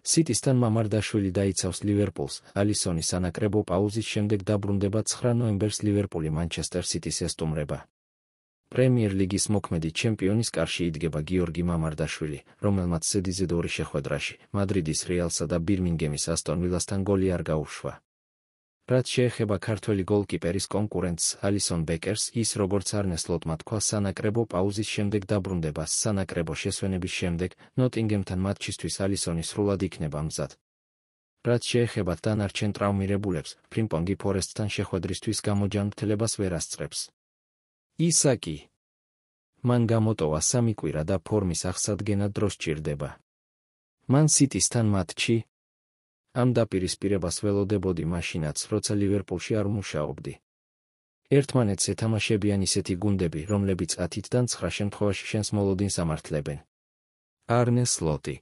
სიტისთან მამარდაშვილი დაიცავს ლივერპულს. ალისონის სანაკრებო პაუზის შემდეგ დაბრუნდება 9 ნოემბერს ლივერპული მანჩესტერ სიტის ესტუმრება. პრემიერ ლიგის მოქმედი ჩემპიონის კარში იდგება გიორგი მამარდაშვილი, რომელმაც ზედიზედ 2 შეხვედრაში მადრიდის რეალსა და ბირმინგემის ასტონ ვილასთან გოლი არ გაუშვა. რაც შეეხება ქართველი გოლკიპერის კონკურენტს ალისონ ბეკერს, ის როგორც არნე სლოტმა თქვა, სანაკრებო პაუზის შემდეგ დაბრუნდება. სანაკრებო შესვენების შემდეგ ნოტინგემთან მატჩისთვის ალისონი სრულად იქნება მზად. რაც შეეხება დანარჩენ ტრავმირებულებს, ფრიმპონგი ფორესტთან შეხვედრისთვის გამოჯანმრთელებას ვერ ასწრებს. ისაკი. მან გამოტოვა 3 კვირა და ფორმის აღსადგენად დრო სჭირდება. მან სიტისთან მატჩი. ამ დაპირისპირებას ველოდებოდი მაშინაც, როცა ლივერპულში არ ვმუშაობდი. ერთმანეთს ეთამაშებიან ისეთი გუნდები, რომლებიც 10-დან 9 შემთხვევაში შენს მოლოდინს ამართლებენ. არნე სლოტი.